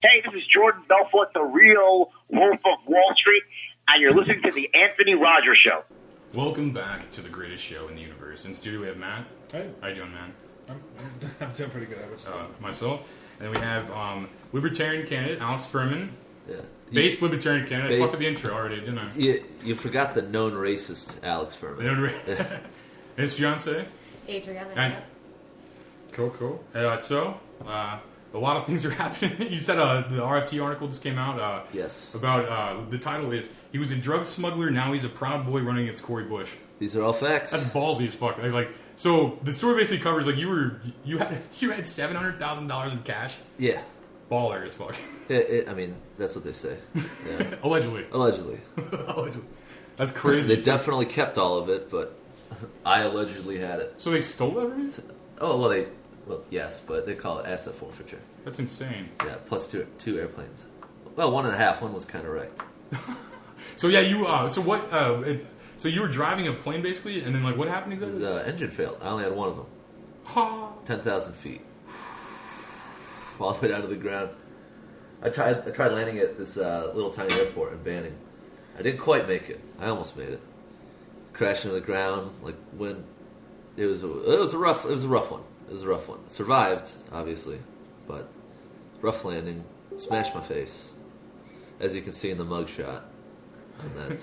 Hey, this is Jordan Belfort, the real Wolf of Wall Street, and you're listening to the Anthony Rogers Show. Welcome back to the greatest show in the universe. In studio we have Matt. Hey. How you doing, man? I'm doing pretty good. Myself. And then we have Libertarian candidate Alex Furman. Yeah. Based Libertarian candidate. I fucked up the intro already, didn't I? You forgot the known racist Alex Furman. And his fiance. Adriana. Cool. A lot of things are happening. You said the RFT article just came out. Yes. About the title is "He was a drug smuggler. Now he's a proud boy running against Cori Bush." These are all facts. That's ballsy as fuck. So the story basically covers you had $700,000 in cash. Yeah. Baller as fuck. I mean, that's what they say. Yeah. Allegedly. That's crazy. They definitely kept all of it, but I allegedly had it. So they stole everything? Oh, well, yes, but they call it asset forfeiture. That's insane. Yeah, plus two airplanes. Well, 1.5. One was kind of wrecked. So yeah, so you were driving a plane basically, and then what happened exactly? The engine failed. I only had one of them. 10,000 feet. All the way down to the ground. I tried landing at this little tiny airport in Banning. I didn't quite make it. I almost made it. Crashed into the ground. When it was a rough one. It was a rough one. Survived, obviously, but rough landing. Smashed my face, as you can see in the mugshot. And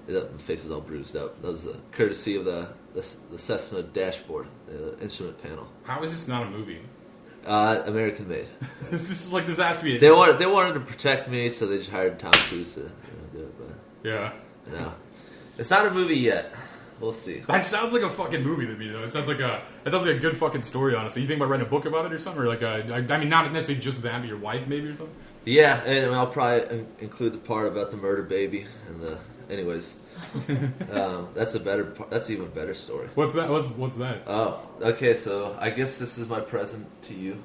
that face is all bruised up. That was courtesy of the Cessna dashboard, the instrument panel. How is this not a movie? American made. This has to be. They wanted to protect me, so they just hired Tom Cruise to do it. But yeah, no, it's not a movie yet. We'll see. That sounds like a fucking movie to me, though. It sounds like a good fucking story, honestly. You think about writing a book about it or something, or not necessarily just that, but your wife maybe or something. Yeah, and I'll probably include the part about the murder baby and the. Anyways, that's a better. That's an even better story. What's that? What's that? Oh, okay. So I guess this is my present to you.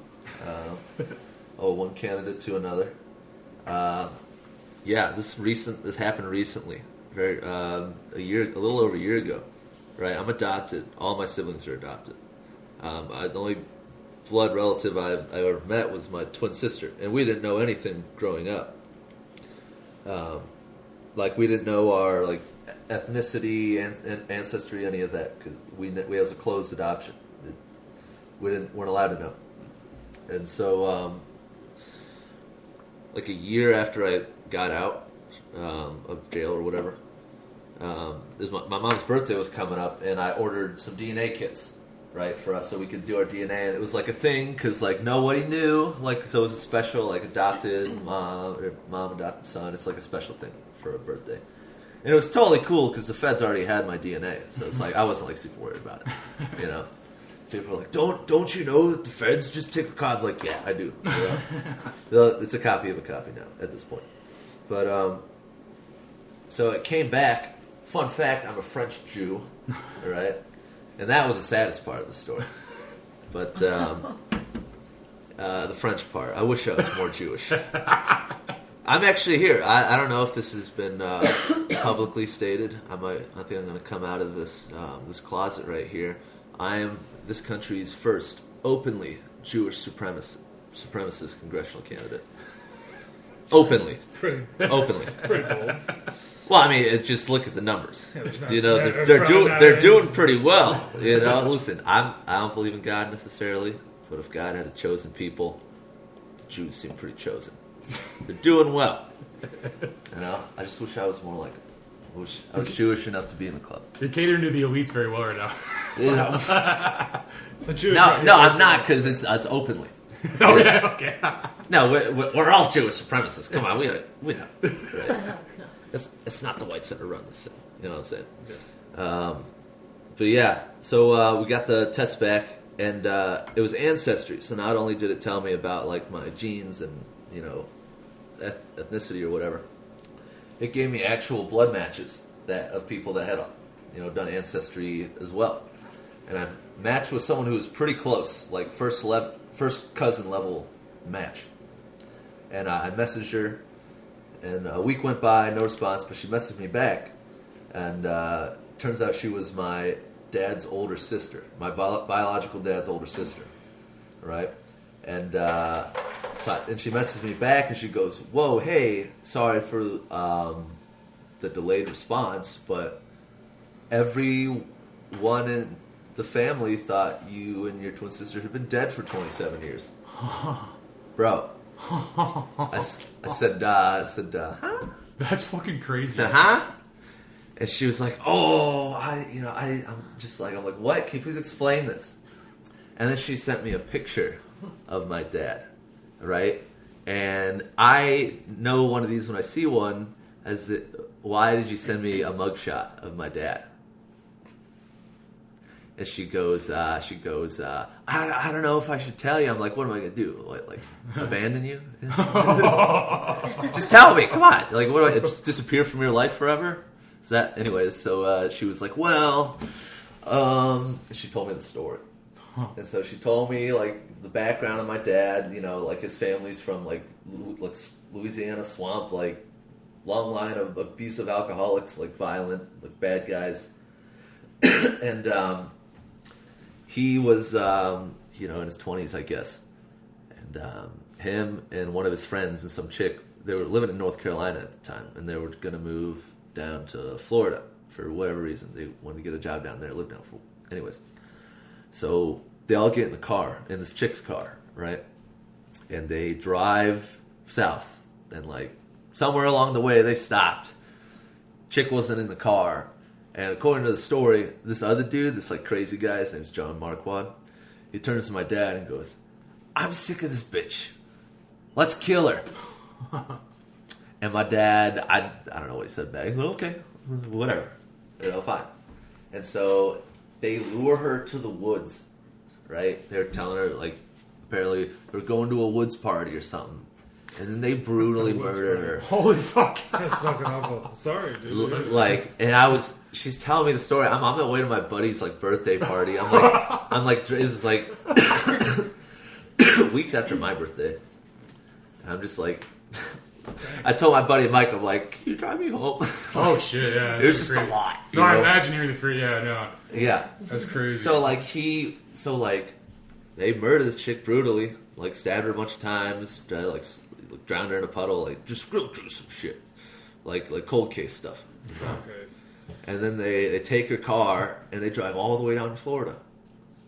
One candidate to another. Yeah, this happened recently. A little over a year ago. Right, I'm adopted. All my siblings are adopted. The only blood relative I ever met was my twin sister, and we didn't know anything growing up. We didn't know our ethnicity and ancestry, any of that, because we was a closed adoption. Weren't allowed to know, and so a year after I got out of jail or whatever, my mom's birthday was coming up, and I ordered some DNA kits, right, for us so we could do our DNA, and it was a thing because nobody knew, so it was a special adopted mom adopted son. It's a special thing for a birthday, and it was totally cool because the feds already had my DNA, so it's I wasn't super worried about it, you know. People are don't you know that the feds just take a copy? Yeah, I do. You know? It's a copy of a copy now at this point, but so it came back. Fun fact: I'm a French Jew, all right, and that was the saddest part of the story. But the French part, I wish I was more Jewish. I'm actually here. I don't know if this has been publicly stated. I think I'm going to come out of this closet right here. I am this country's first openly Jewish supremacist congressional candidate. Openly. Openly. Pretty bold. Well, I mean, just look at the numbers. They're doing pretty well. You know, listen, I don't believe in God necessarily, but if God had a chosen people, the Jews seem pretty chosen. They're doing well. You know, I just wish I was more like. I was Jewish enough to be in the club. You're catering to the elites very well right now. Yeah. No, I'm not, because it's openly. Oh yeah, okay. No, we're all Jewish supremacists. Come on, we know. Right? It's not the whites that run this thing. You know what I'm saying? Yeah. But yeah, so we got the test back, and it was Ancestry. So not only did it tell me about my genes and ethnicity or whatever, it gave me actual blood matches of people that had done Ancestry as well, and I matched with someone who was pretty close, first cousin level match, and I messaged her. And a week went by, no response, but she messaged me back. And turns out she was my dad's older sister, my biological dad's older sister, right? And And she messages me back, and she goes, "Whoa, hey, sorry for the delayed response, but everyone in the family thought you and your twin sister had been dead for 27 years." Bro. I said, huh? That's fucking I crazy. said, huh? And she was like, "Oh, I'm like, what? Can you please explain this?" And then she sent me a picture of my dad, right? And I know one of these when I see one. Why did you send me a mugshot of my dad? And she goes, I don't know if I should tell you. I'm like, what am I going to do? Like abandon you? Just tell me, come on. Like, what do I just disappear from your life forever? Anyways, so she was like, well, and she told me the story. And so she told me, like, the background of my dad, you know, like his family's from, like Louisiana swamp, like, long line of abusive alcoholics, like violent, like bad guys. And he was, you know, in his 20s, I guess. And him and one of his friends and some chick, they were living in North Carolina at the time, and they were going to move down to Florida for whatever reason. They wanted to get a job down there, live down for. Anyways. So they all get in the car, in this chick's car, right? And they drive south. And, like, somewhere along the way, they stopped. Chick wasn't in the car. And according to the story, this other dude, this, like, crazy guy, his name's John Marquand, he turns to my dad and goes, "I'm sick of this bitch. Let's kill her." And my dad, I don't know what he said back. He's like, "Okay, whatever. You know, fine." And so they lure her to the woods, right? They're telling her, like, apparently they're going to a woods party or something. And then they brutally murder her. Holy fuck. That's fucking awful. Sorry, dude. Like, and she's telling me the story. I'm on my way to my buddy's, like, birthday party. I'm like, this is like weeks after my birthday. And I'm just like, I told my buddy Mike, I'm like, "Can you drive me home?" Oh shit, yeah. It was just crazy. A lot. No, I imagine you're the free. Yeah, no. Yeah. That's crazy. So they murdered this chick brutally, like stabbed her a bunch of times, like drowned her in a puddle, like just real gruesome shit, like cold case stuff. You know? Okay. And then they take her car and they drive all the way down to Florida.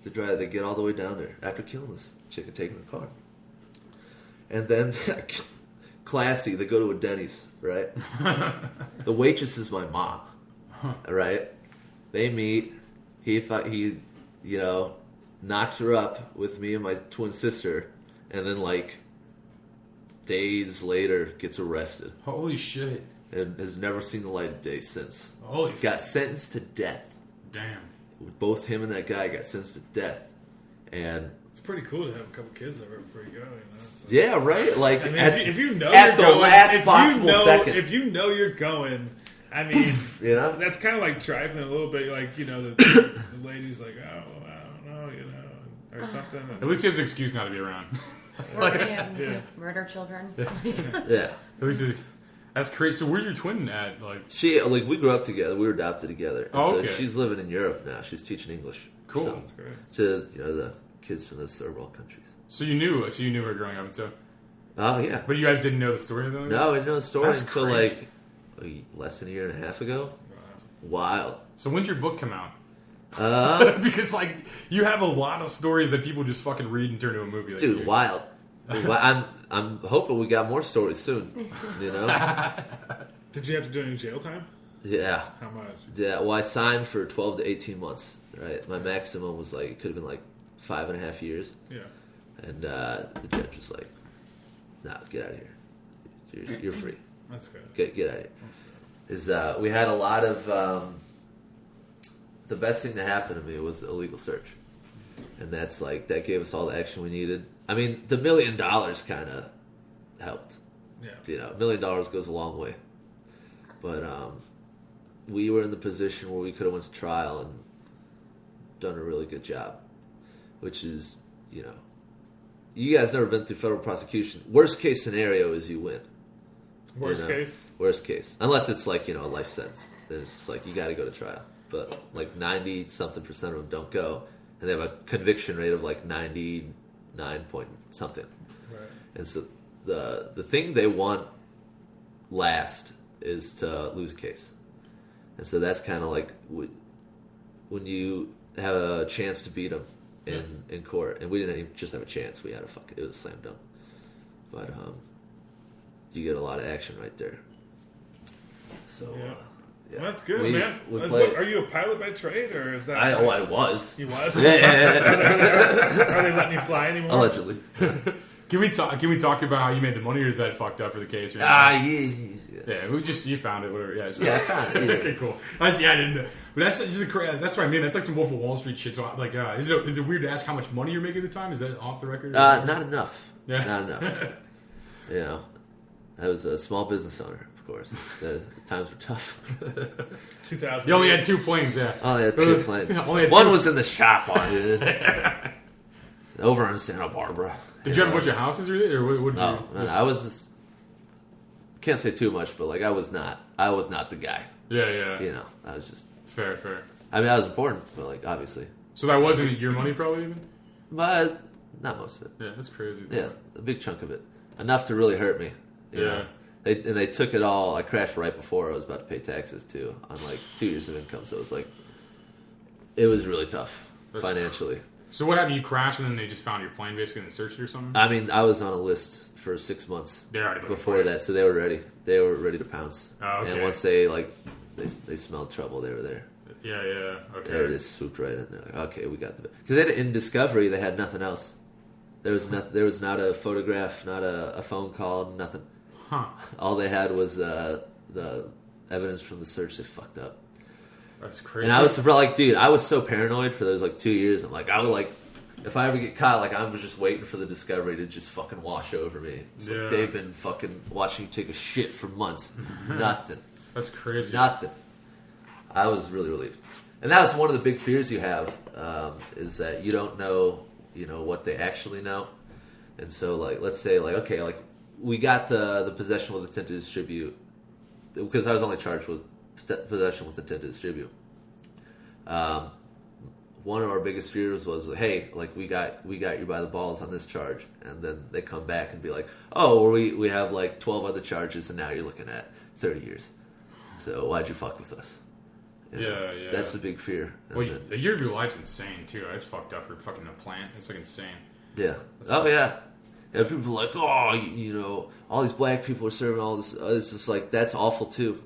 They get all the way down there after killing this chick and taking her car. And then, classy, they go to a Denny's, right? The waitress is my mom, right? They meet. He you know, knocks her up with me and my twin sister, and then, like, days later gets arrested. Holy shit. And has never seen the light of day since. Holy Got sentenced to death. Damn. Both him and that guy got sentenced to death. And It's pretty cool to have a couple kids over before you go. You know? So, yeah, right? Like, I mean, if you know at you're the going, last possible second. If you know you're going, I mean, You know? that's kind of like trifling a little bit. Like, you know, the lady's like, "Oh, I don't know, you know," or something. At least he has an excuse not to be around. Murder children. Yeah. At least that's crazy. So where's your twin at? Like, We grew up together. We were adopted together. And okay. So she's living in Europe now. She's teaching English. Cool. So, That's great. to, you know, the kids from those third world countries. so you knew her growing up, and so. Oh, yeah. But you guys didn't know the story though. No, I didn't know the story That's until, crazy. like, less than a year and a half ago. Wow. Wild. So when's your book come out? Because, like, you have a lot of stories that people just fucking read and turn to a movie. Like, Dude, wild. I'm hoping we got more stories soon. You know? Did you have to do any jail time? Yeah. How much? Yeah, well, I signed for 12 to 18 months, right? My maximum was, like, it could have been, like, 5.5 years. Yeah. And the judge was like, "Nah, get out of here. You're free. That's good. Get out of here." We had a lot of... the best thing that happened to me was the illegal search. And that's, like, that gave us all the action we needed. I mean, the $1 million kind of helped. Yeah. You know, $1 million goes a long way. But we were in the position where we could have went to trial and done a really good job. Which is, you know, you guys never been through federal prosecution. Worst case scenario is you win. Worst case? Worst case. Unless it's like, you know, a life sentence. Then it's just like, you got to go to trial. But like 90-something% of them don't go. And they have a conviction rate of like 99 point something. Right. And so the thing they want last is to lose a case. And so that's kind of like when you have a chance to beat them in court, and we didn't even just have a chance. We had it was a slam dunk. But you get a lot of action right there. So Yeah. yeah. Well, that's good, man. We Are you a pilot by trade, or is that? I was. You was? Yeah. Are they letting you fly anymore? Allegedly. Can we talk about how you made the money, or is that fucked up for the case? Yeah. Yeah, you found it, whatever. Yeah, so. Yeah, I found it. Yeah. Okay, cool. I didn't. But that's just that's what I mean. That's like some Wolf of Wall Street shit. So, like, is it weird to ask how much money you're making at the time? Is that off the record? Not enough. Yeah. Not enough. I was a small business owner, of course. The times were tough. 2000. You only had 2 planes, yeah. Only had 2 planes. Only had One 2. was in the shop over in Santa Barbara. Did you have a bunch of houses or anything? Or what No, I was. Can't say too much, but like I was not the guy. Yeah. I was just Fair. I mean, I was important, but like obviously, So that wasn't your money, probably even. but not most of it. Yeah, that's crazy. Yeah, a big chunk of it, enough to really hurt me. You know? They took it all. I crashed right before I was about to pay taxes too, on like 2 years of income. So it was like, it was really tough financially. So what happened? You crashed and then they just found your plane basically and searched it or something? I mean, I was on a list for 6 months before that, so they were ready. They were ready to pounce. Oh, okay. And once they they smelled trouble, they were there. Yeah. Okay. They just swooped right in. They're like, okay, we got the because in Discovery they had nothing else. There was nothing. There was not a photograph, not a phone call, nothing. Huh. All they had was the evidence from the search. They fucked up. That's crazy. And I was like, dude, I was so paranoid for those like 2 years. I'm like, I would like, if I ever get caught, like I was just waiting for the Discovery to just fucking wash over me. It's like they've been fucking watching you take a shit for months. Nothing. That's crazy. Nothing. I was really relieved. And that was one of the big fears you have, is that you don't know, what they actually know. And so, like, let's say, like, okay, like, we got the possession with intent to distribute, because I was only charged with possession with intent to distribute. One of our biggest fears was, hey, like, we got you by the balls on this charge. And then they come back and be like, oh, well, we have, like, 12 other charges, and now you're looking at 30 years. So why'd you fuck with us? Yeah. That's the big fear. Well, the year of your life's insane, too. It's fucked up for fucking a plant. It's, like, insane. Yeah. Yeah. And people are like, oh, all these black people are serving all this. It's just like, that's awful, too.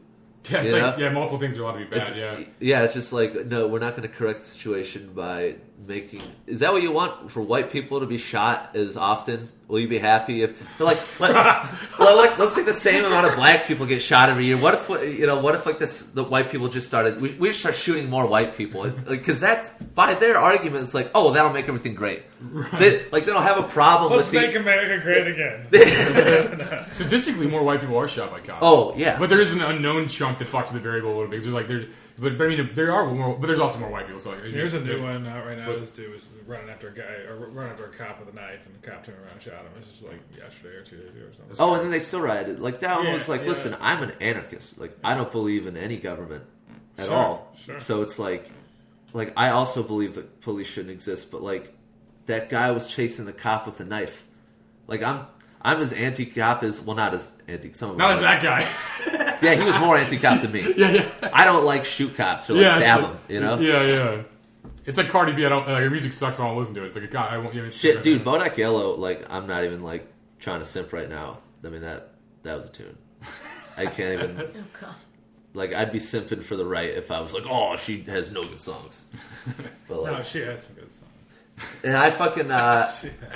Yeah, it's like, multiple things are allowed to be bad, Yeah, it's just like, no, we're not going to correct the situation by making... Is that what you want, for white people to be shot as often? Will you be happy if... let's say the same amount of black people get shot every year. What if like the white people just started... We just start shooting more white people. Because that's, by their argument, it's like, oh, that'll make everything great. Right. They don't have a problem Let's make America great again. Statistically, more white people are shot by cops. Oh, yeah. But there is an unknown chunk that fucks with the variable a little bit. Because there's like, but I mean, there are more, but there's also more white people. So like, there's a new one out right now. This dude was running after a guy, or running after a cop with a knife, and the cop turned around and shot him. It's just like yesterday or 2 days ago or something. Oh, and then they still rioted. Like, that one was like, listen, I'm an anarchist. Like, I don't believe in any government at all. Sure. So it's like I also believe that police shouldn't exist, but like, that guy was chasing the cop with a knife. Like, I'm as anti-cop as, well, not as anti, some of them. Not as that guy. Yeah, he was more anti-cop than me. Yeah. I don't like shoot cops or like stab them, Yeah. It's like Cardi B. I don't like her music sucks. I don't listen to it. It's like a guy. I won't even. Shit, dude. Bodak Yellow. Like, I'm not even like trying to simp right now. I mean that was a tune. I can't even. Oh, God. Like, I'd be simping for the right if I was like, oh, she has no good songs. But like, no, she has some good songs. And I fucking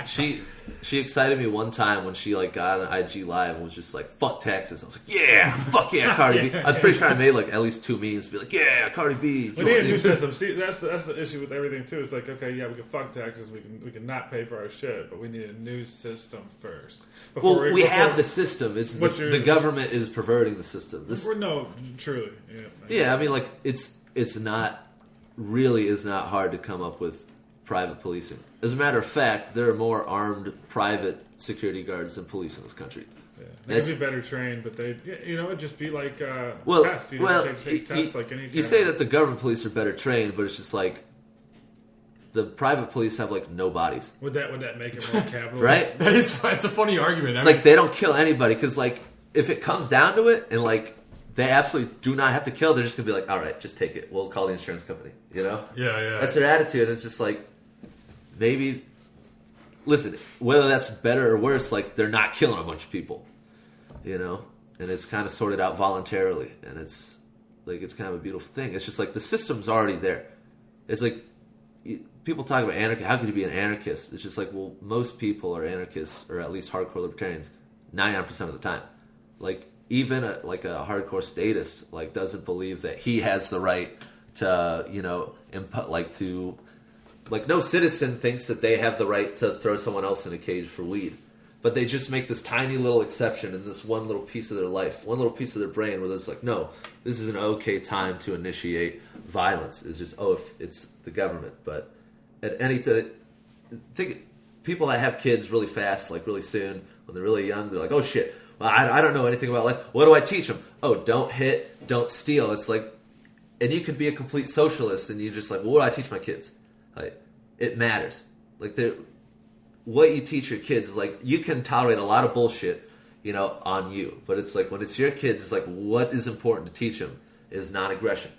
she excited me one time when she like got on IG Live and was just like, fuck taxes. I was like, yeah, fuck yeah, Cardi B. I'm pretty sure I made like at least 2 memes be like, yeah, Cardi B. We need a new system. See, that's the issue with everything too. It's like, okay, yeah, we can fuck taxes, we can not pay for our shit, but we need a new system first. We have the system. It's the government is perverting the system. No, truly. Yeah, I mean, like, it's not hard to come up with private policing. As a matter of fact, there are more armed private security guards than police in this country. Yeah. They could be better trained, but it'd just be like tests. Take tests like any. You say that the government police are better trained, but it's just like the private police have like no bodies. Would that make it more capitalist? Right? It's a funny argument. It's like they don't kill anybody because like if it comes down to it and like they absolutely do not have to kill, they're just gonna be like, all right, just take it. We'll call the insurance company. You know? Yeah. That's their attitude. It's just like maybe. Listen, whether that's better or worse, like they're not killing a bunch of people, you know, and it's kind of sorted out voluntarily, and it's like it's kind of a beautiful thing. It's just like the system's already there. It's like people talk about anarchy. How could you be an anarchist? It's just like, well, most people are anarchists, or at least hardcore libertarians, 99% of the time. Like even a hardcore statist like doesn't believe that he has the right to Like, no citizen thinks that they have the right to throw someone else in a cage for weed. But they just make this tiny little exception in this one little piece of their life, one little piece of their brain where it's like, no, this is an okay time to initiate violence. It's just, if it's the government. But at any time, think people that have kids really fast, like really soon, when they're really young, they're like, oh shit, well, I don't know anything about life. What do I teach them? Oh, don't hit, don't steal. It's like, and you could be a complete socialist and you're just like, well, what do I teach my kids? Like, it matters. Like, what you teach your kids is like, you can tolerate a lot of bullshit, on you. But it's like, when it's your kids, it's like, what is important to teach them is non-aggression.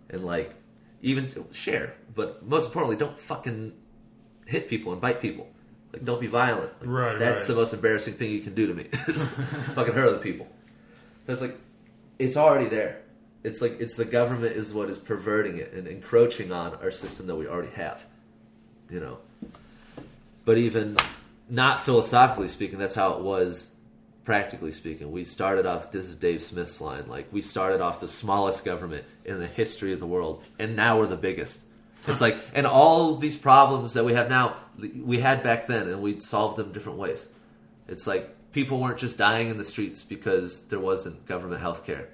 And like, even share. But most importantly, don't fucking hit people and bite people. Like, don't be violent. Like, that's the most embarrassing thing you can do to me. Is fucking hurt other people. That's like, it's already there. It's like, it's the government is what is perverting it and encroaching on our system that we already have. But even not philosophically speaking, that's how it was practically speaking. We started off, this is Dave Smith's line, like, we started off the smallest government in the history of the world, and now we're the biggest. It's like, and all these problems that we have now, we had back then, and we solved them different ways. It's like, people weren't just dying in the streets because there wasn't government health care.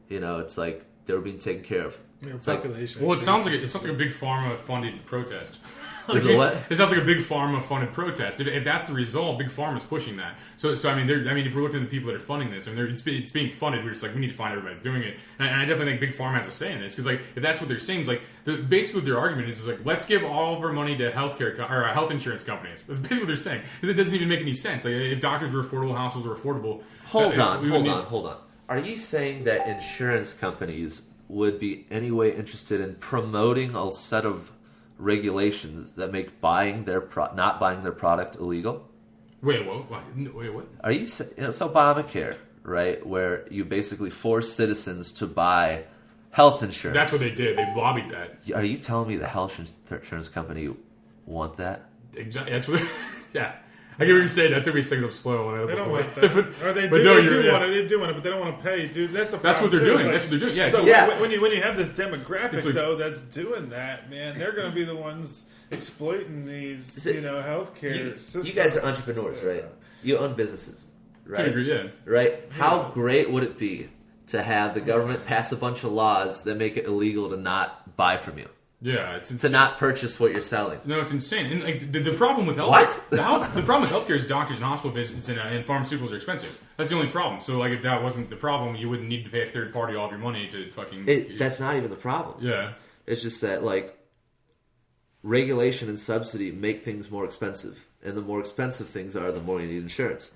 It's like, they were being taken care of. It's population. Well, it sounds like a big pharma-funded protest. What? It sounds like a big pharma-funded protest. If that's the result, big pharma's pushing that. So I mean, if we're looking at the people that are funding this, it's being funded. We're just like, we need to find everybody that's doing it. And I definitely think big pharma has a say in this because, like, if that's what they're saying, it's like basically what their argument is like, let's give all of our money to health insurance companies. That's basically what they're saying. It doesn't even make any sense. Like, if doctors were affordable, hospitals were affordable. Hold on. Are you saying that insurance companies would be any way interested in promoting a set of regulations that make not buying their product illegal? Wait, what? Are you saying it's Obamacare, right? Where you basically force citizens to buy health insurance. That's what they did. They lobbied that. Are you telling me the health insurance company want that? Exactly. That's what. Yeah. I get what you're saying. That took me 6 up slow. They don't want that. Or they do want it, but they don't want to pay. Dude, that's the problem. That's what they're doing. Like, that's what they're doing. Yeah. So yeah. When you have this demographic, like, that's doing that, man, they're going to be the ones exploiting these, healthcare systems. You guys are entrepreneurs, right? You own businesses, right? To a degree, yeah. Right? How great would it be to have the government pass a bunch of laws that make it illegal to not buy from you? Yeah, it's insane. To not purchase what you're selling. No, it's insane. And like the problem with healthcare, what? The problem with healthcare is doctors and hospital visits and pharmaceuticals are expensive. That's the only problem. So like, if that wasn't the problem, you wouldn't need to pay a third party all of your money to fucking. That's not even the problem. Yeah, it's just that like regulation and subsidy make things more expensive, and the more expensive things are, the more you need insurance.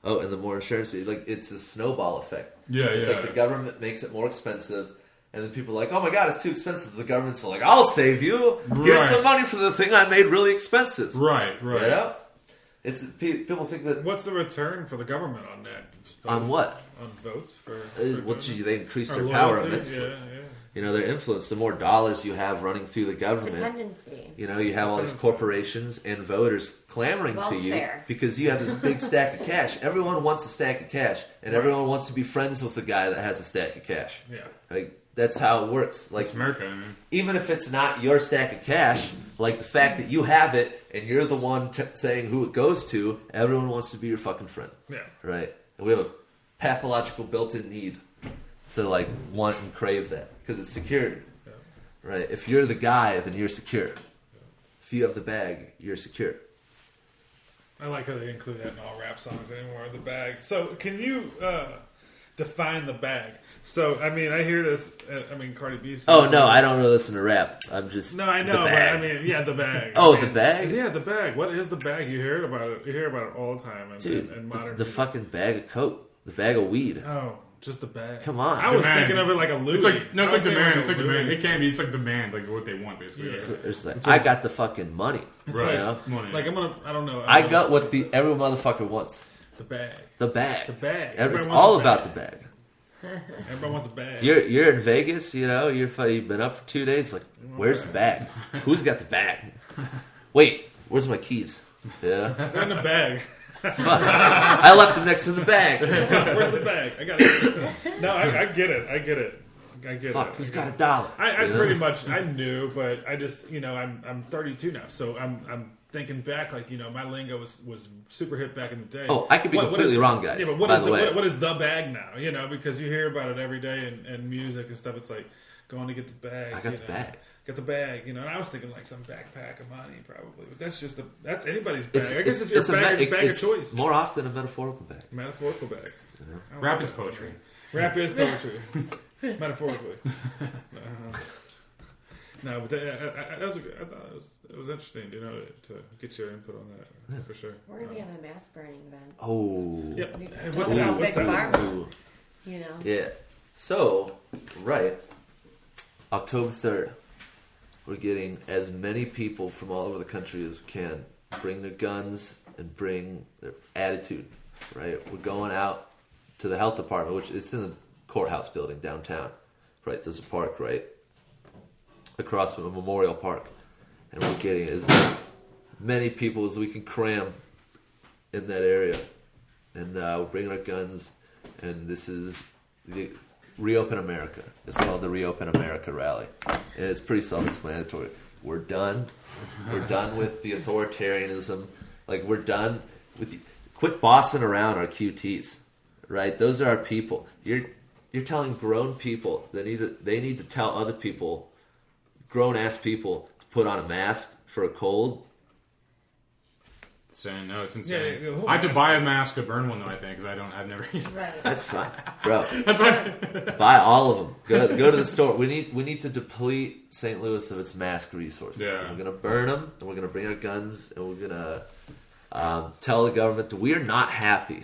Oh, and the more insurance, like, it's a snowball effect. It's like the government makes it more expensive. And then people are like, oh my god, it's too expensive. The government's like, I'll save you. Here's some money for the thing I made really expensive. Right. Yeah? People think that... What's the return for the government on that? On what? On votes? They increase their power immensely. Yeah. Their influence. The more dollars you have running through the government... Dependency. You have all these corporations and voters clamoring to you because you have this big stack of cash. Everyone wants a stack of cash. And everyone wants to be friends with the guy that has a stack of cash. Yeah. Like... That's how it works. Like, it's America. I mean. Even if it's not your stack of cash, like the fact that you have it and you're the one saying who it goes to, everyone wants to be your fucking friend. Yeah. Right? And we have a pathological built-in need to like want and crave that because it's security. Yeah. Right? If you're the guy, then you're secure. Yeah. If you have the bag, you're secure. I like how they include that in all rap songs anymore. The bag. So can you? define the bag. So, I mean, I hear this. I mean, Cardi B says... Oh, no, I don't really listen to rap. I'm just... No, I know, the but bag. I mean, yeah, the bag. Oh, I mean, the bag? Yeah, the bag. What is the bag? You hear about it. You hear about it all the time in modern the music. fucking bag of coke. The bag of weed. Oh, just the bag. Come on. I was Demand. thinking of it like a Louis. It's like no, it's like demand. It's like Louis. demand. It can be. It's like demand, like what they want, basically. Yeah. It's like, I got the fucking money. Right. You know? Money. Like, I don't know. I got what every motherfucker wants. The bag. The bag. The bag. It's Everybody all wants a about bag. the bag. Everybody wants a bag. You're in Vegas, you know, you've been up for 2 days, like, where's the bag? Who's got the bag? Wait, where's my keys? Yeah. They're in the bag. I left them next to the bag. Where's the bag? I got it. No, I get it. I get it. Fuck, who's got $1? I You know? pretty much I knew, but I just I'm 32 now, so I'm thinking back, like, my lingo was super hip back in the day. Oh, I could be completely wrong, guys. Yeah, but what is the bag now? Because you hear about it every day in music and stuff. It's like going to get the bag. I got the bag. Get the bag, And I was thinking like some backpack of money, probably. But that's anybody's bag. I guess it's your bag of choice. More often a metaphorical bag. Metaphorical bag. Rap is poetry. Rap is poetry. Metaphorically. No, but I thought it was interesting, to get your input on that, for sure. We're going to be having a mask burning event. Oh. Yep. Talk What's about that? Big Pharma, Ooh. you know. Yeah. So, right, October 3rd, we're getting as many people from all over the country as we can. Bring their guns and bring their attitude, right? We're going out to the health department, which is in the courthouse building downtown, right? There's a park, right? Across from a memorial park. And we're getting as many people as we can cram in that area. And we're bringing our guns, and this is the Reopen America. It's called the Reopen America Rally. And it's pretty self-explanatory. We're done. We're done with the authoritarianism. Like, we're done with... Quit bossing around our QTs, right? Those are our people. You're telling grown people they need to tell other people, grown-ass people, to put on a mask for a cold. Insane. No, it's insane. Yeah, I have to buy a mask to burn one though. I think because I've never. Right. That's fine, bro. That's fine. Buy all of them. Go to the store. We need to deplete St. Louis of its mask resources. Yeah. So we're gonna burn them, and we're gonna bring our guns, and we're gonna tell the government that we are not happy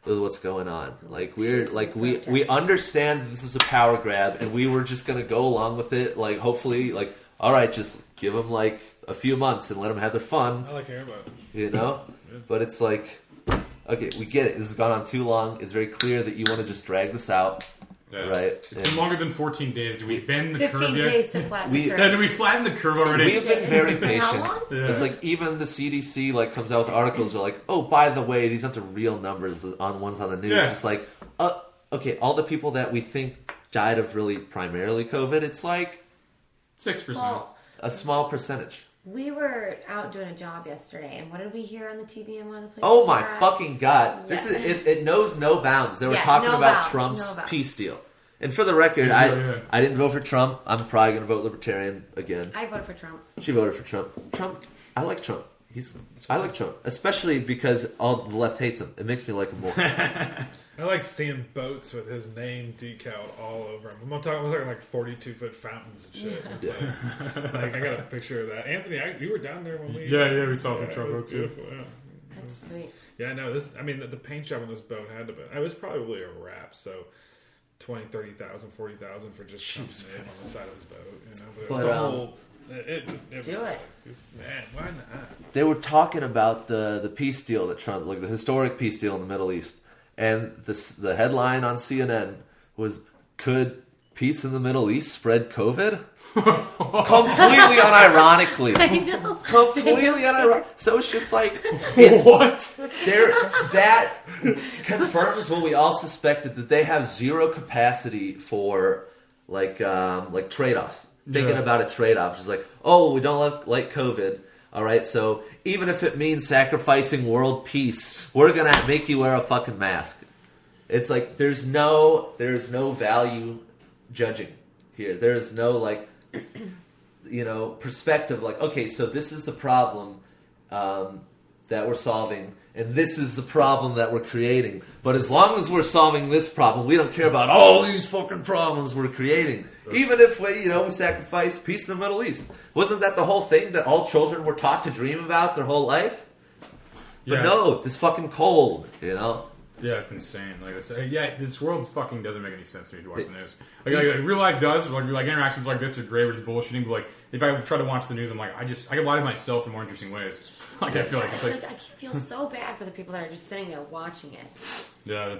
with what's going on. Like we understand that this is a power grab, and we were just gonna go along with it. Like, hopefully, like, all right, just give them like a few months and let them have their fun. I like hearing about it. But it's like, okay, we get it. This has gone on too long. It's very clear that you want to just drag this out, Yeah. right? It's been longer than 14 days. Do we bend the 15 curve yet? days to flatten the curve. Yeah, do we flatten the curve already? We've been very patient. How long? Yeah. It's like even the CDC like comes out with articles are like, oh, by the way, these aren't the real numbers on ones on the news. Yeah. It's like, okay, all the people that we think died of really primarily COVID, it's like 6%. Well, a small percentage. we were out doing a job yesterday, and what did we hear on the TV in one of the places? Oh my we were at? fucking god! This Yeah. is it knows no bounds. They were Yeah, talking no about bounds, Trump's no bounds. peace deal. And for the record, Yeah. I didn't vote for Trump. I'm probably going to vote Libertarian again. I voted for Trump. She voted for Trump. I like Trump. I like Trump, especially because all the left hates him. It makes me like him more. I like seeing boats with his name decaled all over them. I'm talking like 42-foot fountains and shit. Like, I got a picture of that. Anthony, you were down there when we... Yeah, we saw some Trump it boats was too. beautiful, yeah. That's sweet. Yeah, no, the paint job on this boat had to be... It was probably a wrap, so 20, 30,000, 40,000 for just something name on the side of his boat, But it was But, a whole... It was, Do it. Man, why not? They were talking about the peace deal that Trump, like the historic peace deal in the Middle East, and the headline on CNN was, "Could peace in the Middle East spread COVID?" Completely unironically. I know. Completely unironically. So it's just like What? that confirms what we all suspected, that they have zero capacity for like trade-offs. Thinking Yeah. about a trade-off, just like, oh, we don't like COVID. All right, so even if it means sacrificing world peace, we're gonna make you wear a fucking mask. It's like there's no value judging here. There's no perspective. Like, okay, so this is the problem. that we're solving, and this is the problem that we're creating. But as long as we're solving this problem, we don't care about all these fucking problems we're creating. Even if we sacrifice peace in the Middle East. Wasn't that the whole thing that all children were taught to dream about their whole life? But no, this fucking cold, Yeah, it's insane. Like, this world fucking doesn't make any sense to me if you watch the news. Like real life does. Like interactions like this are great, where it's bullshitting. But like, if I try to watch the news, I'm like, I can lie to myself in more interesting ways. Like, I feel like it's like I feel so bad for the people that are just sitting there watching it,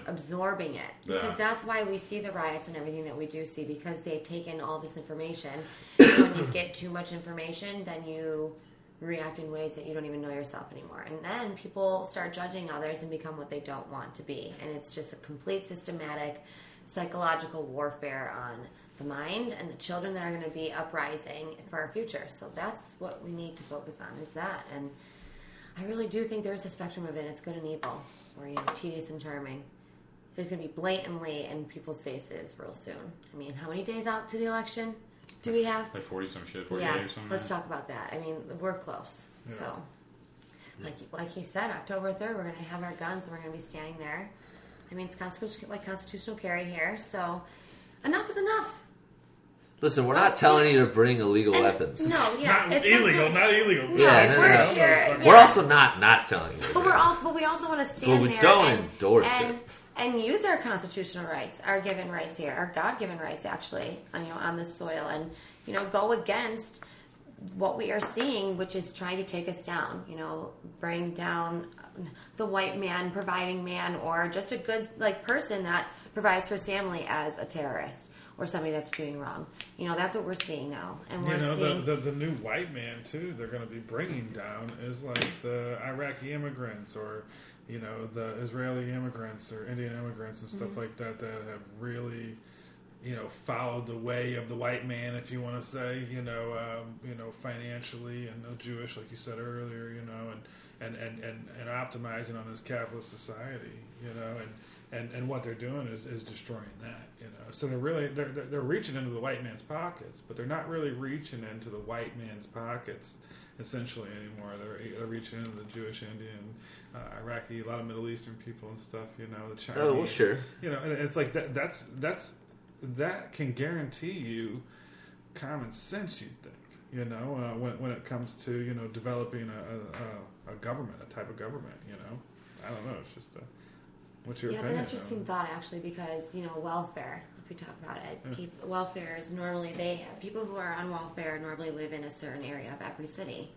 absorbing it, because that's why we see the riots and everything that we do see, because they take in all this information. And when you get too much information, then you react in ways that you don't even know yourself anymore, and then people start judging others and become what they don't want to be, and it's just a complete systematic psychological warfare on the mind and the children that are going to be uprising for our future. So that's what we need to focus on, is that. And I really do think there's a spectrum of it. It's good and evil, or tedious and charming. There's going to be blatantly in people's faces real soon. I mean, how many days out to the election do we have? Like 40 some shit, 48 or something. Let's talk about that. I mean, we're close. Yeah. So, like he said, October 3rd, we're going to have our guns and we're going to be standing there. I mean, it's constitutional carry here, so enough is enough. Listen, we're not telling you to bring illegal weapons. No, not illegal. No, we're here. We're also not telling you. But we also want to stand there. But we don't endorse it. And use our constitutional rights, our given rights here, our God-given rights, actually, on this soil, and go against what we are seeing, which is trying to take us down. Bring down the white man, providing man, or just a good person that provides for his family as a terrorist or somebody that's doing wrong. That's what we're seeing now, and we're seeing the new white man too. They're going to be bringing down is like the Iraqi immigrants or the Israeli immigrants or Indian immigrants and stuff like that have really, followed the way of the white man, if you want to say, financially and Jewish, like you said earlier, and optimizing on this capitalist society, and what they're doing is destroying that, So they're reaching into the white man's pockets, but they're not really reaching into the white man's pockets essentially anymore. They're reaching into the Jewish, Indian, Iraqi, a lot of Middle Eastern people and stuff. The Chinese. Oh well, sure. And it's like that can guarantee you common sense. You'd think, when it comes to developing a government, a type of government. I don't know. It's just what's your opinion? It's an interesting thought actually, because welfare. If we talk about it, welfare is normally people who are on welfare normally live in a certain area of every city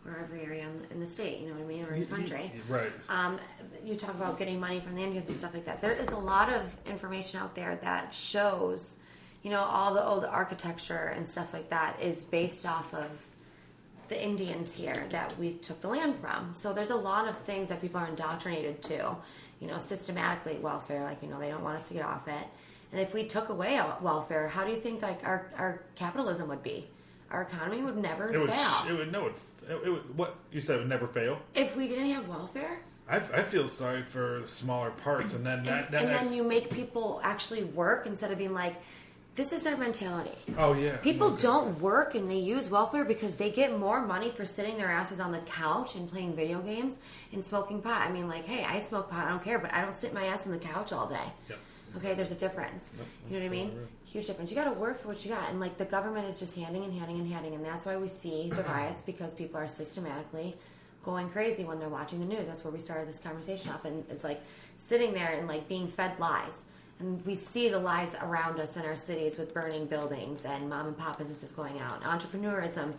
or every area in the state. You know what I mean, or in the country. Right. You talk about getting money from the Indians and stuff like that. There is a lot of information out there that shows, all the old architecture and stuff like that is based off of the Indians here that we took the land from. So there's a lot of things that people are indoctrinated to, systematically welfare, they don't want us to get off it. And if we took away welfare, how do you think our capitalism would be? Our economy would never fail. It would. What you said would never fail. If we didn't have welfare, I feel sorry for the smaller parts, and then then you make people actually work instead of being like, this is their mentality. Oh yeah. People don't work and they use welfare because they get more money for sitting their asses on the couch and playing video games and smoking pot. I mean, hey, I smoke pot, I don't care, but I don't sit my ass on the couch all day. Yep. Okay, there's a difference. Yep, you know what I mean? Right. Huge difference. You got to work for what you got, and the government is just handing, and that's why we see the riots, because people are systematically going crazy when they're watching the news. That's where we started this conversation off, and it's sitting there and being fed lies, and we see the lies around us in our cities with burning buildings and mom and pop businesses going out, entrepreneurism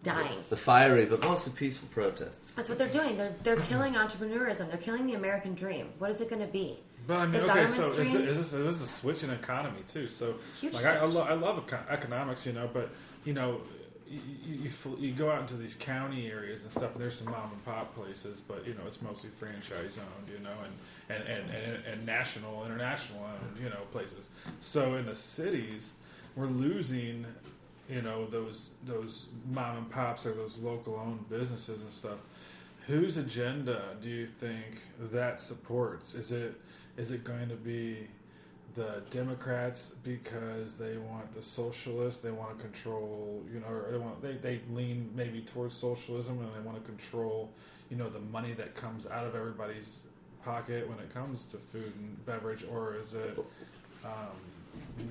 dying. The fiery but mostly peaceful protests. That's what they're doing. They're killing entrepreneurism. They're killing the American dream. What is it going to be? But I mean, okay, so is this a switch in economy too? So, I love economics, but you go out into these county areas and stuff, and there's some mom and pop places, but it's mostly franchise owned, and national, international owned, places. So in the cities, we're losing, those mom and pops or those local owned businesses and stuff. Whose agenda do you think that supports? Is it going to be the Democrats because they want the socialists, they want to control, or they lean maybe towards socialism and they want to control, the money that comes out of everybody's pocket when it comes to food and beverage, or is it?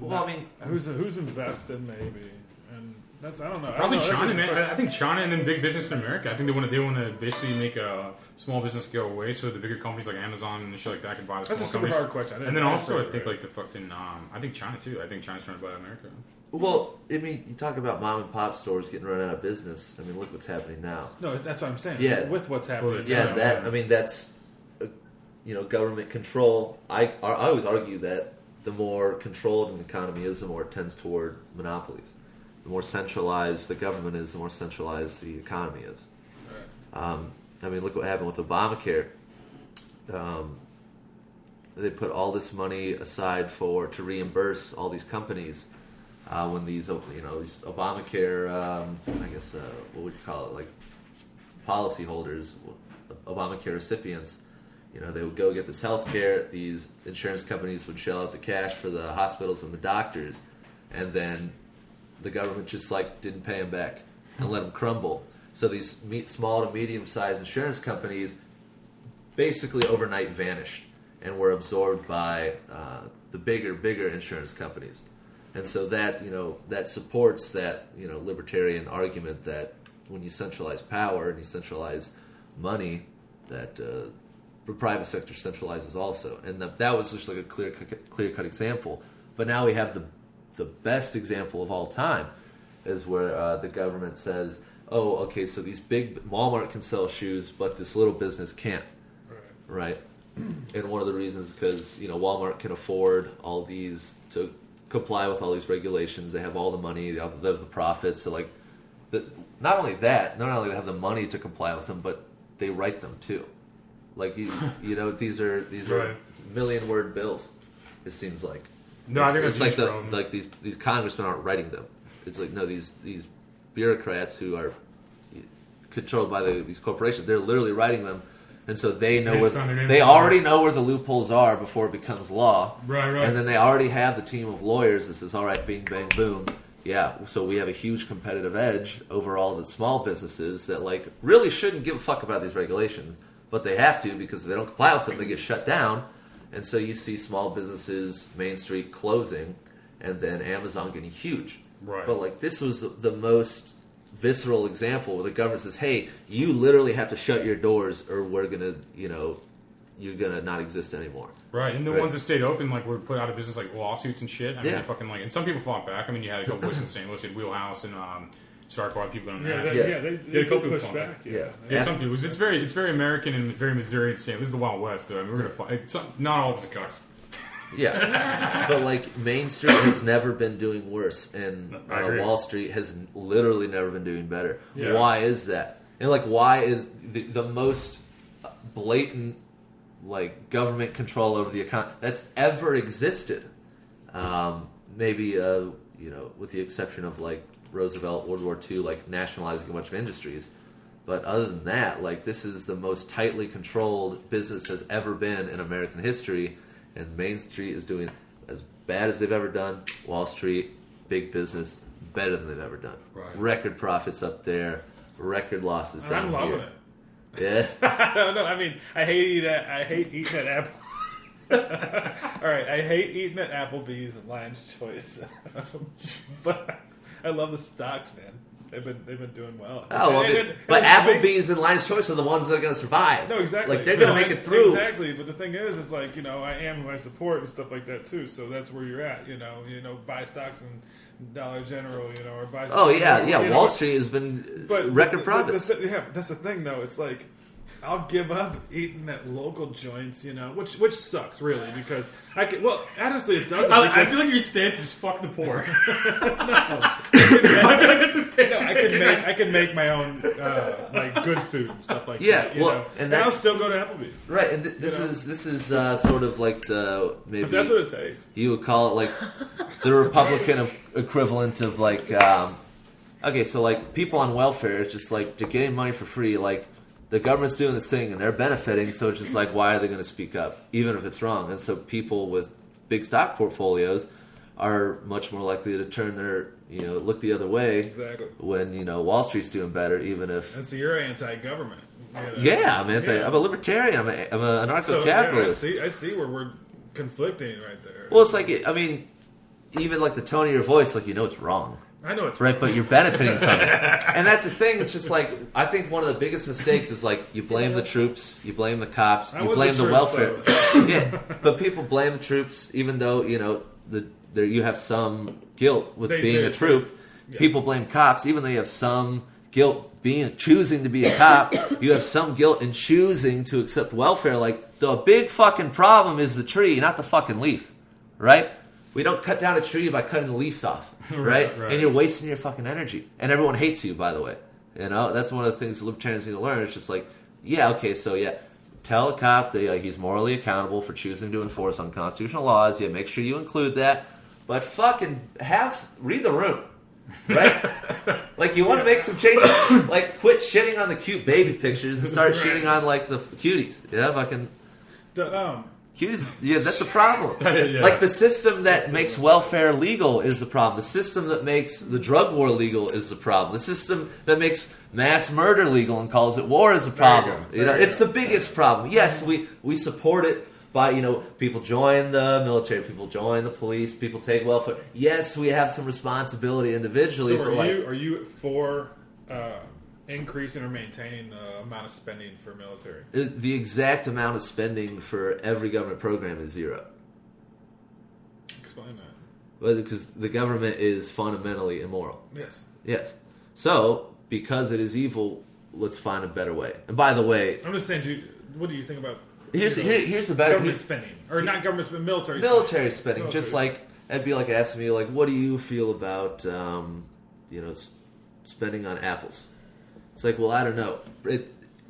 Who's invested maybe, and that's I don't know. Probably China, man. I think China and then big business in America. I think they want to basically make a small business go away, so the bigger companies like Amazon and shit like that can buy the small companies. That's a super hard question. And then also I think like the fucking I think China too. I think China's trying to buy America. Well, I mean, you talk about mom and pop stores getting run out of business. I mean, look what's happening now. No, that's what I'm saying. Yeah, with what's happening. That's government control. I always argue that the more controlled an economy is, the more it tends toward monopolies. The more centralized the government is, the more centralized the economy is. Right. Look what happened with Obamacare. They put all this money aside to reimburse all these companies when these Obamacare, what would you call it, like policyholders, Obamacare recipients. They would go get this health care. These insurance companies would shell out the cash for the hospitals and the doctors, and then the government just didn't pay them back and let them crumble. So these small to medium-sized insurance companies basically overnight vanished and were absorbed by the bigger insurance companies. And so that supports that libertarian argument that when you centralize power and you centralize money, that the private sector centralizes also. And that was just like a clear-cut example. But now we have the best example of all time is where the government says, oh, okay, so these big Walmart can sell shoes, but this little business can't. Right? And one of the reasons is because Walmart can afford all these to comply with all these regulations. They have all the money, they have the profits. So not only do they have the money to comply with them, but they write them too. These are right. million-word bills. It seems like. No, I think that's like these congressmen aren't writing them. It's like, no, these bureaucrats who are controlled by these corporations, they're literally writing them, and so they know they already know where the loopholes are before it becomes law. Right. And then they already have the team of lawyers that says, all right, bing, bang, boom. Yeah, so we have a huge competitive edge over all the small businesses that really shouldn't give a fuck about these regulations, but they have to because if they don't comply with them, they get shut down. And so you see small businesses, Main Street closing, and then Amazon getting huge. Right. But this was the most visceral example where the government says, "Hey, you literally have to shut your doors, or we're gonna, you're gonna not exist anymore." Right. And the ones that stayed open, were put out of business, lawsuits and shit. I mean, and some people fought back. I mean, you had a couple places in St. Louis, Wheelhouse and Starquad people on that. They push back. Yeah, some people. It's very American and very Missouri and St. This is the Wild West, so I mean, we're gonna fight. Not all of us are cucks. Yeah, but Main Street has never been doing worse, and Wall Street has literally never been doing better. Yeah. Why is that? And why is the most blatant government control over the economy that's ever existed? Maybe with the exception of Roosevelt, World War II, nationalizing a bunch of industries. But other than that, this is the most tightly controlled business has ever been in American history. And Main Street is doing as bad as they've ever done. Wall Street, big business, better than they've ever done. Right. Record profits up there, record losses down here. I'm loving it. Yeah. No, I mean, I hate eating at Apple. All right, I hate eating at Applebee's and Lion's Choice, but I love the stocks, man. They've been doing well. But Applebee's and Lion's Choice are the ones that are going to survive. No, exactly. They're going to make it through. Exactly. But the thing is I am who I support and stuff like that too. So that's where you're at. Buy stocks in Dollar General. Or buy. Oh yeah. Wall Street has been record profits. That's the thing though. It's I'll give up eating at local joints, which sucks really because honestly it doesn't. I feel like your stance is fuck the poor. I feel like that's your stance. I can make my own good food and stuff like that. Yeah, and I'll still go to Applebee's. Right, and this is sort of the maybe if that's what it takes. You would call it the Republican equivalent of okay, so people on welfare, it's just they're getting money for free, the government's doing this thing and they're benefiting, so it's just why are they going to speak up, even if it's wrong? And so people with big stock portfolios are much more likely to turn their, look the other way when, Wall Street's doing better, even if... And so you're anti-government. Yeah, I'm I'm a libertarian. I'm an anarcho-capitalist. So, yeah, I see where we're conflicting right there. Well, it's like, I mean, even like the tone of your voice, like, it's wrong. I know it's right, wrong. but you're benefiting from it. And that's the thing. It's just like, I think one of the biggest mistakes is like, you blame the troops, you blame the cops, you blame the welfare. Yeah, but people blame the troops, even though, you have some guilt with being a troop. Yeah. People blame cops, even though you have some guilt choosing to be a cop. You have some guilt in choosing to accept welfare. Like, the big fucking problem is the tree, not the fucking leaf, right? We don't cut down a tree by cutting the leaves off, right? And you're wasting your fucking energy. And everyone hates you, by the way. That's one of the things the libertarians need to learn. It's just like, tell a cop that he's morally accountable for choosing to enforce unconstitutional laws. Yeah, make sure you include that. But fucking read the room, right? Like, you want to make some changes. Like, quit shitting on the cute baby pictures and start shitting on, like, the cuties. Fucking... that's the problem. Yeah. Like, the system that makes welfare legal is the problem. The system that makes the drug war legal is the problem. The system that makes mass murder legal and calls it war is the problem. It's the biggest problem. Yes, we support it by, people join the military, people join the police, people take welfare. Yes, we have some responsibility individually. So are you for... increasing or maintaining the amount of spending for military? The exact amount of spending for every government program is zero. Explain that. Well, because the government is fundamentally immoral. Yes. So, because it is evil, let's find a better way. And by the way... I'm just saying, what do you think about... Here's the better... Government spending. Or not government spending, military spending. Military spending. Just like, it'd be like asking me, like, what do you feel about, spending on apples? It's like, well, I don't know.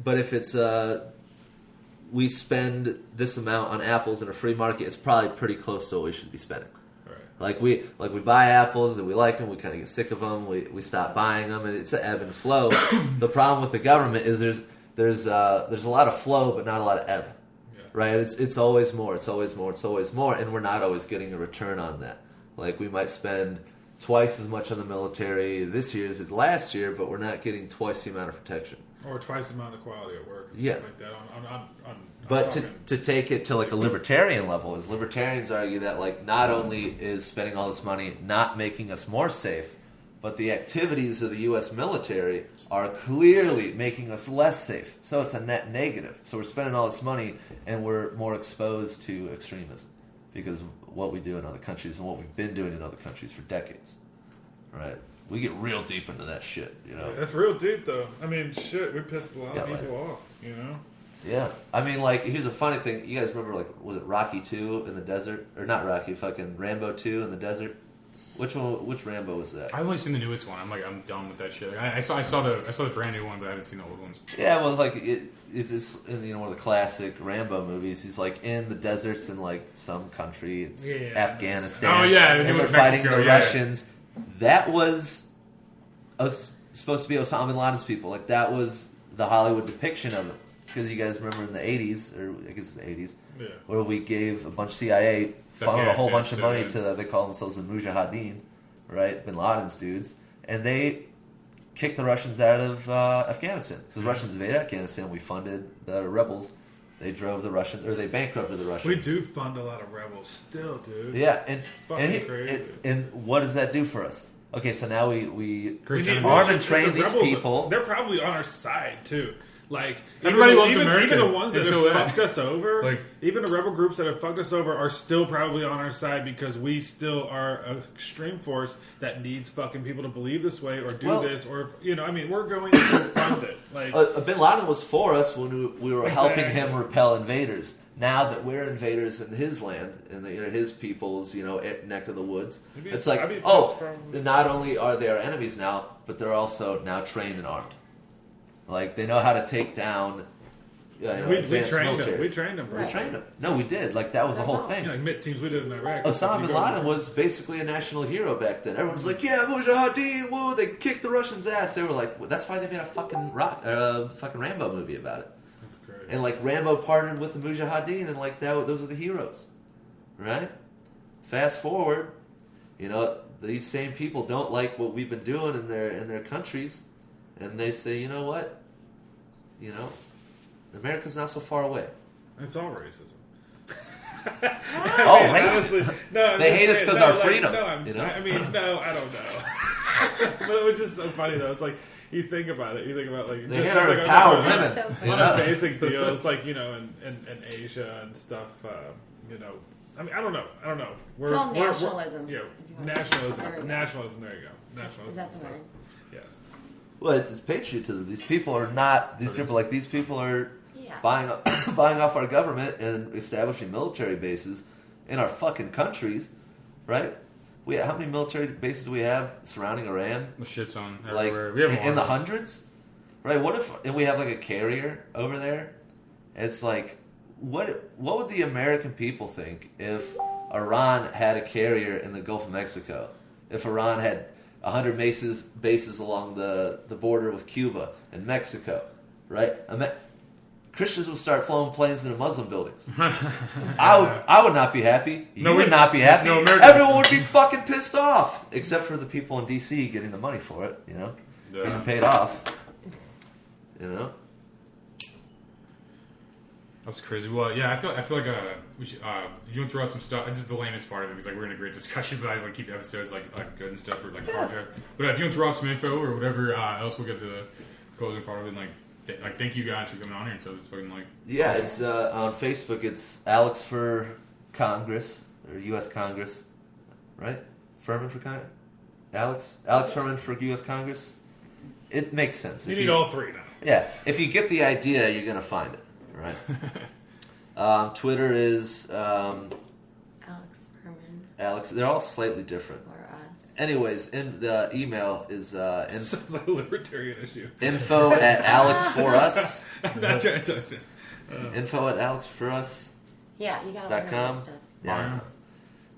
But if it's we spend this amount on apples in a free market, it's probably pretty close to what we should be spending. Right. Like we buy apples and we like them, we kind of get sick of them, we stop buying them, and it's an ebb and flow. The problem with the government is there's a lot of flow, but not a lot of ebb. Yeah. Right? It's always more, and we're not always getting a return on that. Like, we might spend twice as much on the military this year as last year, but we're not getting twice the amount of protection. Or twice the amount of quality at work. Yeah. Like that. But to take it to like a libertarian level, is libertarians argue that like not only is spending all this money not making us more safe, but the activities of the U.S. military are clearly making us less safe. So it's a net negative. So we're spending all this money and we're more exposed to extremism because of what we do in other countries and what we've been doing in other countries for decades. Right? We get real deep into that shit, That's real deep, though. I mean, shit, we pissed a lot of people off, Yeah. I mean, like, here's a funny thing. You guys remember, like, was it Rocky 2 in the desert? Or not Rocky, fucking Rambo 2 in the desert? Which Rambo was that? I've only seen the newest one. I'm done with that shit. Like, I saw the brand new one, but I haven't seen the old ones. Yeah, well, it's like it's in one of the classic Rambo movies. He's like in the deserts in like some country. It's Afghanistan. Oh yeah, and they're fighting the Russians. That was supposed to be Osama bin Laden's people. Like, that was the Hollywood depiction of it. Because you guys remember in the 80s, or I guess it's the 80s, where we gave a bunch of CIA, funneled a whole bunch of money to, they call themselves the Mujahideen, right? Bin Laden's dudes. And they kicked the Russians out of Afghanistan. Because the Russians invaded Afghanistan, we funded the rebels. They drove the Russians, or they bankrupted the Russians. We do fund a lot of rebels still, dude. Yeah, crazy. And what does that do for us? Okay, so now we arm and train these people. They're probably on our side, too. Like, everybody loves America. Even the ones that have fucked us over, even the rebel groups that have fucked us over are still probably on our side because we still are an extreme force that needs fucking people to believe this way or do this or, we're going to fund it. Like, Bin Laden was for us when we were helping him repel invaders. Now that we're invaders in his land, in his people's, neck of the woods, it's like, not only are they our enemies now, but they're also now trained and armed. Like, they know how to take down we trained them. We trained them. No, we did. Like, that was the whole thing. Like MIT teams we did in Iraq. Osama bin Laden was basically a national hero back then. Everyone was like, yeah, Mujahideen, woo, they kicked the Russians' ass. They were like, well, that's why they made a fucking Rambo movie about it. That's great. And, like, Rambo partnered with the Mujahideen, and, like, those are the heroes. Right? Fast forward, these same people don't like what we've been doing in their countries. And they say, you know what? America's not so far away. It's all racism. Oh, racism. No, they hate us because our freedom. No, you know? I mean, no, I don't know. But it was just so funny though. It's like you think about it. You think about like they hate our power women. So on a basic deal. It's like in Asia and stuff. I mean, I don't know. It's all nationalism. Nationalism. Nationalism. There you go. Nationalism. Is that the word? Yes. Well, it's patriotism. These people are not. These people are Yeah. buying off our government and establishing military bases in our fucking countries, right? How many military bases do we have surrounding Iran? The shit's on Like everywhere. We have in the hundreds, right? What if we have like a carrier over there? It's like, what would the American people think if Iran had a carrier in the Gulf of Mexico? If Iran had 100 bases along the border with Cuba and Mexico, right? Christians would start flying planes into Muslim buildings. I would not be happy. You would not be happy. No, everyone would be fucking pissed off, except for the people in D.C. getting the money for it. Getting paid off. That's crazy. Well, yeah, I feel like we should. You want to throw out some stuff? This is the lamest part of it because we're in a great discussion, but I want to keep the episodes like good and stuff or like project. But if you want to throw out some info or whatever else, we'll get to the closing part of it. And thank you guys for coming on here. And so it's fucking yeah, awesome. it's on Facebook. It's Alex for Congress or U.S. Congress, right? Furman for Congress. Alex Furman for U.S. Congress. It makes sense. You need all three now. Yeah, if you get the idea, you're gonna find it. Right. Twitter is Alex Furman. Alex. They're all slightly different. Or us. Anyways, in the email is Sounds like a libertarian issue. info at Alex for us. I'm not trying to. Info at Alex for us. Yeah, you gotta learn all .com. that stuff.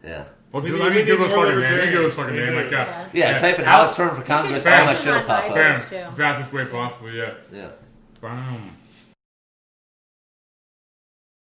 Yeah. Well, We Google, need Google's more fucking name. libertarians. Google's fucking We name. do. Like, Yeah, type in Alex Furman for Congress. All my find shit will it pop on up. my bam, page, too. fastest way possible. Yeah. Yeah. Bam.